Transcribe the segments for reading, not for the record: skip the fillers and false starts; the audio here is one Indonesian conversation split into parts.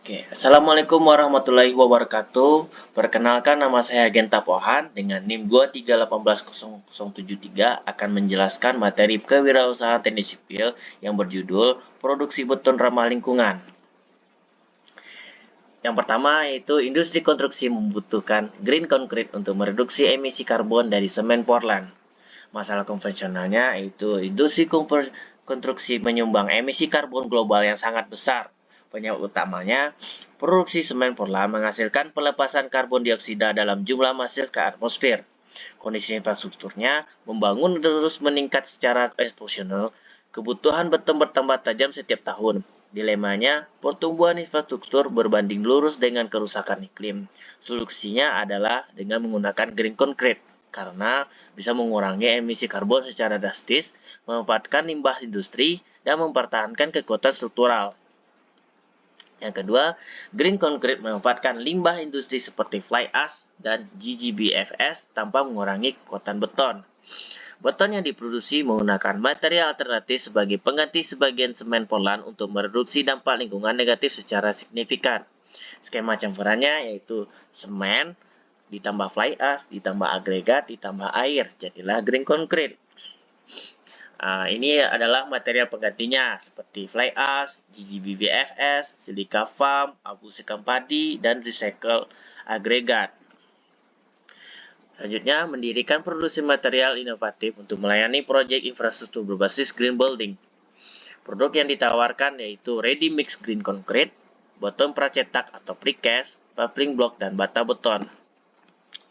Oke, Assalamualaikum warahmatullahi wabarakatuh. Perkenalkan nama saya Genta Pohan dengan NIM 2388073 akan menjelaskan materi kewirausahaan teknik sipil yang berjudul Produksi Beton Ramah Lingkungan. Yang pertama yaitu industri konstruksi membutuhkan green concrete untuk mereduksi emisi karbon dari semen Portland. Masalah konvensionalnya yaitu industri konstruksi menyumbang emisi karbon global yang sangat besar. Penyebab utamanya, produksi semen Portland menghasilkan pelepasan karbon dioksida dalam jumlah masif ke atmosfer. Kondisi infrastrukturnya membangun terus meningkat secara eksponensial. Kebutuhan beton bertambah tajam setiap tahun. Dilemanya, pertumbuhan infrastruktur berbanding lurus dengan kerusakan iklim. Solusinya adalah dengan menggunakan green concrete, karena bisa mengurangi emisi karbon secara drastis, memanfaatkan limbah industri, dan mempertahankan kekuatan struktural. Yang kedua, green concrete memanfaatkan limbah industri seperti fly ash dan GGBFS tanpa mengurangi kekuatan beton. Beton yang diproduksi menggunakan material alternatif sebagai pengganti sebagian semen Portland untuk mereduksi dampak lingkungan negatif secara signifikan. Skema campurannya yaitu semen ditambah fly ash, ditambah agregat, ditambah air, jadilah green concrete. Ini adalah material penggantinya seperti fly ash, GGBFS, silika foam, abu sekam padi, dan recycle agregat. Selanjutnya, mendirikan produksi material inovatif untuk melayani proyek infrastruktur berbasis green building. Produk yang ditawarkan yaitu ready mix green concrete, beton pracetak atau precast, paving block, dan bata beton.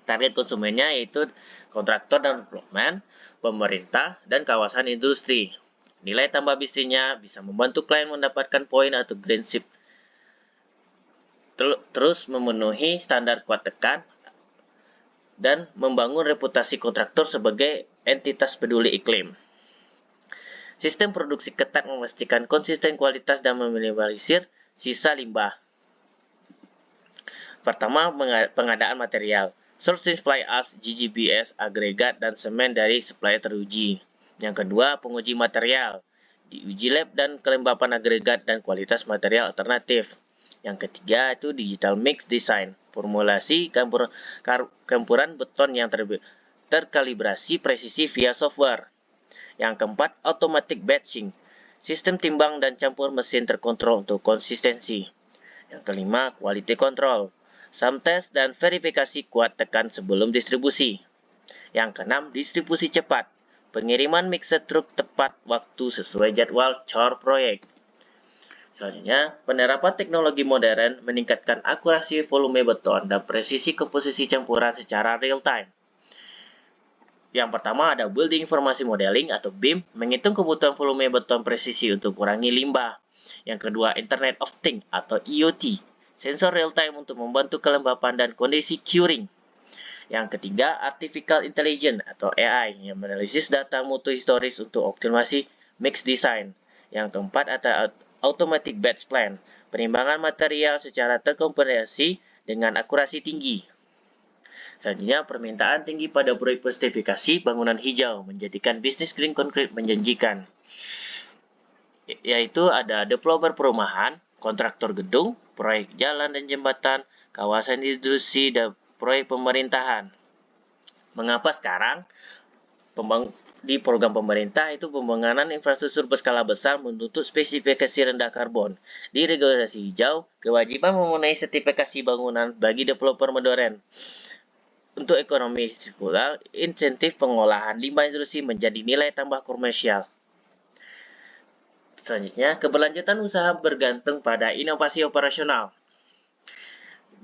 Target konsumennya yaitu kontraktor dan development, pemerintah, dan kawasan industri. Nilai tambah bisnisnya bisa membantu klien mendapatkan poin atau green chip, terus memenuhi standar kuat tekan, dan membangun reputasi kontraktor sebagai entitas peduli iklim. Sistem produksi ketat memastikan konsisten kualitas dan meminimalisir sisa limbah. Pertama, pengadaan material. Sourcing fly ash, GGBS, agregat, dan semen dari supplier teruji. Yang kedua, penguji material. Diuji lab dan kelembapan agregat dan kualitas material alternatif. Yang ketiga, itu digital mix design. Formulasi campuran beton yang terkalibrasi presisi via software. Yang keempat, automatic batching. Sistem timbang dan campur mesin terkontrol untuk konsistensi. Yang kelima, quality control. Some test dan verifikasi kuat tekan sebelum distribusi. Yang keenam, distribusi cepat. Pengiriman mixer truk tepat waktu sesuai jadwal COR proyek. Selanjutnya, penerapan teknologi modern meningkatkan akurasi volume beton dan presisi komposisi campuran secara real time. Yang pertama ada Building Information Modeling atau BIM, menghitung kebutuhan volume beton presisi untuk kurangi limbah. Yang kedua, Internet of Things atau IoT, sensor real time untuk membantu kelembapan dan kondisi curing. Yang ketiga, Artificial Intelligence atau AI yang menganalisis data mutu historis untuk optimasi mix design. Yang keempat, ada Automatic Batch Plan, penimbangan material secara terkomprehensif dengan akurasi tinggi. Selanjutnya, permintaan tinggi pada proyek sertifikasi bangunan hijau menjadikan bisnis green concrete menjanjikan. Yaitu ada developer perumahan, kontraktor gedung, proyek jalan dan jembatan, kawasan industri, dan proyek pemerintahan. Mengapa sekarang di program pemerintah itu pembangunan infrastruktur berskala besar menuntut spesifikasi rendah karbon. Di regulasi hijau, kewajiban memenuhi sertifikasi bangunan bagi developer modern. Untuk ekonomi sirkular, insentif pengolahan limbah industri menjadi nilai tambah komersial. Selanjutnya, keberlanjutan usaha bergantung pada inovasi operasional.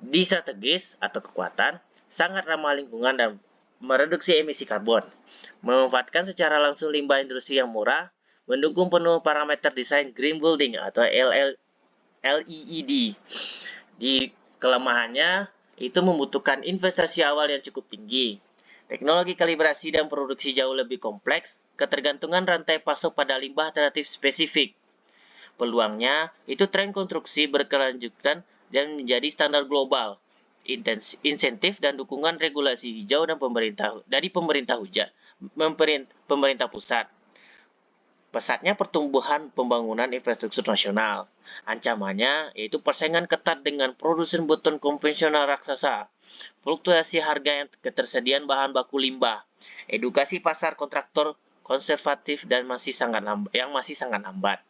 Di strategis atau kekuatan, sangat ramah lingkungan dan mereduksi emisi karbon. Memanfaatkan secara langsung limbah industri yang murah, mendukung penuh parameter desain green building atau LEED. Di kelemahannya, itu membutuhkan investasi awal yang cukup tinggi. Teknologi kalibrasi dan produksi jauh lebih kompleks, ketergantungan rantai pasok pada limbah alternatif spesifik. Peluangnya, itu tren konstruksi berkelanjutan dan menjadi standar global. Insentif dan dukungan regulasi hijau dan pemerintah pusat. Pesatnya pertumbuhan pembangunan infrastruktur nasional. Ancamannya yaitu persaingan ketat dengan produsen beton konvensional raksasa, fluktuasi harga yang ketersediaan bahan baku limbah, edukasi pasar kontraktor konservatif dan masih sangat lambat.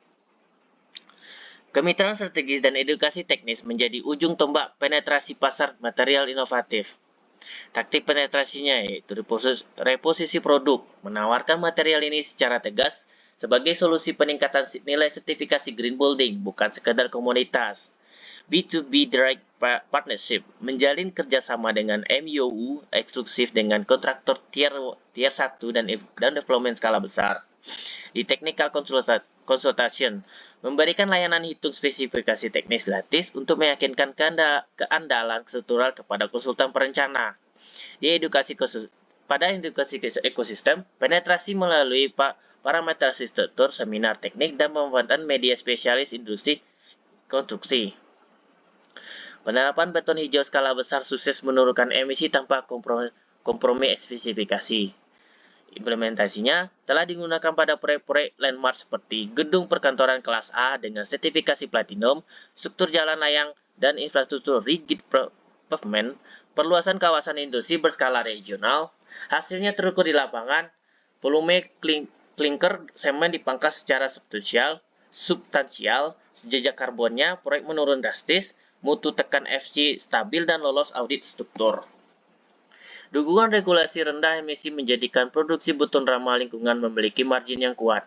Kemitraan strategis dan edukasi teknis menjadi ujung tombak penetrasi pasar material inovatif. Taktik penetrasinya yaitu reposisi produk, menawarkan material ini secara tegas sebagai solusi peningkatan nilai sertifikasi green building, bukan sekedar komoditas. B2B Direct Partnership menjalin kerjasama dengan MOU eksklusif dengan kontraktor tier 1 dan development skala besar. Di Technical Consultation, memberikan layanan hitung spesifikasi teknis gratis untuk meyakinkan keandalan struktural kepada konsultan perencana. Pada edukasi ekosistem, penetrasi melalui parametrasi struktur, seminar teknik, dan pemanfaatan media spesialis industri konstruksi. Penerapan beton hijau skala besar sukses menurunkan emisi tanpa kompromi spesifikasi. Implementasinya telah digunakan pada proyek-proyek landmark seperti gedung perkantoran kelas A dengan sertifikasi platinum, struktur jalan layang, dan infrastruktur rigid pavement, perluasan kawasan industri berskala regional. Hasilnya terukur di lapangan, volume klinker semen dipangkas secara substansial, jejak karbonnya proyek menurun drastis, mutu tekan FC stabil dan lolos audit struktur. Dukungan regulasi rendah emisi menjadikan produksi beton ramah lingkungan memiliki margin yang kuat.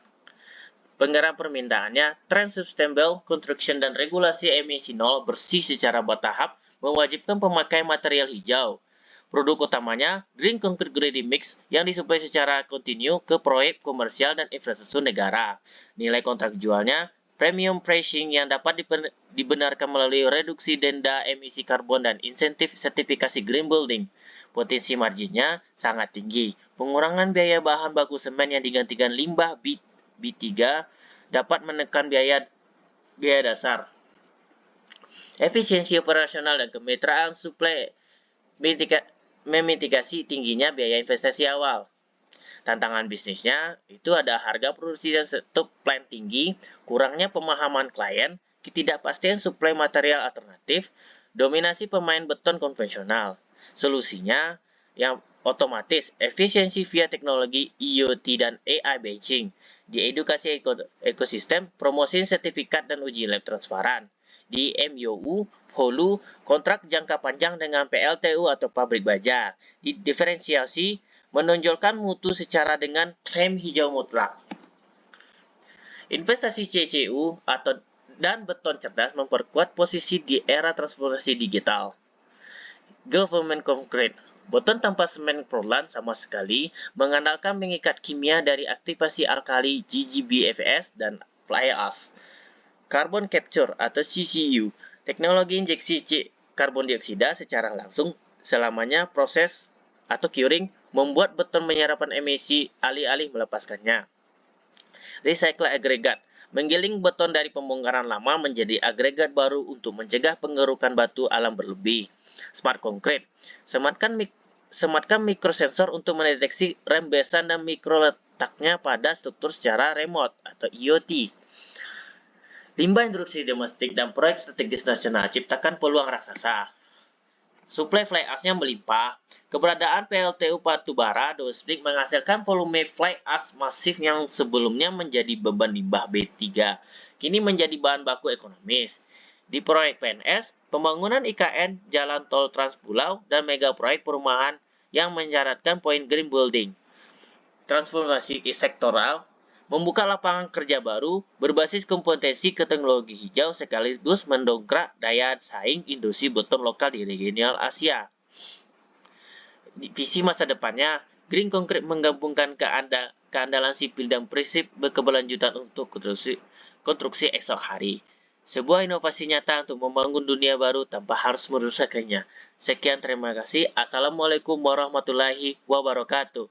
Penggerak permintaannya, tren sustainable construction dan regulasi emisi nol bersih secara bertahap mewajibkan pemakaian material hijau. Produk utamanya, Green Concrete Ready Mix yang disuplai secara kontinu ke proyek komersial dan infrastruktur negara. Nilai kontrak jualnya, premium pricing yang dapat dibenarkan melalui reduksi denda emisi karbon dan insentif sertifikasi Green Building. Potensi marginnya sangat tinggi. Pengurangan biaya bahan baku semen yang digantikan limbah B3 dapat menekan biaya dasar. Efisiensi operasional dan kemitraan suplai memitigasi tingginya biaya investasi awal. Tantangan bisnisnya itu ada harga produksi dan stok plant tinggi, kurangnya pemahaman klien, ketidakpastian suplai material alternatif, dominasi pemain beton konvensional. Solusinya yang otomatis, efisiensi via teknologi IoT dan AI benching, di edukasi ekosistem, promosi sertifikat dan uji lab transparan. Di MOU, hulu, kontrak jangka panjang dengan PLTU atau pabrik baja. Di diferensiasi, menonjolkan mutu secara dengan klaim hijau mutlak. Investasi CCU dan beton cerdas memperkuat posisi di era transformasi digital. Government Concrete, beton tanpa semen Portland sama sekali, mengandalkan mengikat kimia dari aktivasi alkali GGBFS dan fly ash. Carbon Capture atau CCU, teknologi injeksi karbon dioksida secara langsung selamanya proses atau curing membuat beton menyerap emisi alih-alih melepaskannya. Recycle agregat, menggiling beton dari pembongkaran lama menjadi agregat baru untuk mencegah pengerukan batu alam berlebih. Smart Concrete, sematkan mikrosensor untuk mendeteksi rembesan dan mikroletaknya pada struktur secara remote atau IoT. Limbah industri domestik dan proyek strategis nasional ciptakan peluang raksasa. Suplai fly ash-nya melimpah. Keberadaan PLTU batubara domestik menghasilkan volume fly ash masif yang sebelumnya menjadi beban limbah B3, kini menjadi bahan baku ekonomis. Di proyek PNS, pembangunan IKN, jalan tol trans pulau, dan mega proyek perumahan yang mensyaratkan poin green building. Transformasi sektoral membuka lapangan kerja baru berbasis kompetensi ke teknologi hijau sekaligus mendongkrak daya saing industri beton lokal di regional Asia. Di visi masa depannya, Green Concrete menggabungkan keandalan sipil dan prinsip berkeberlanjutan untuk konstruksi esok hari. Sebuah inovasi nyata untuk membangun dunia baru tanpa harus merusaknya. Sekian, terima kasih. Assalamualaikum warahmatullahi wabarakatuh.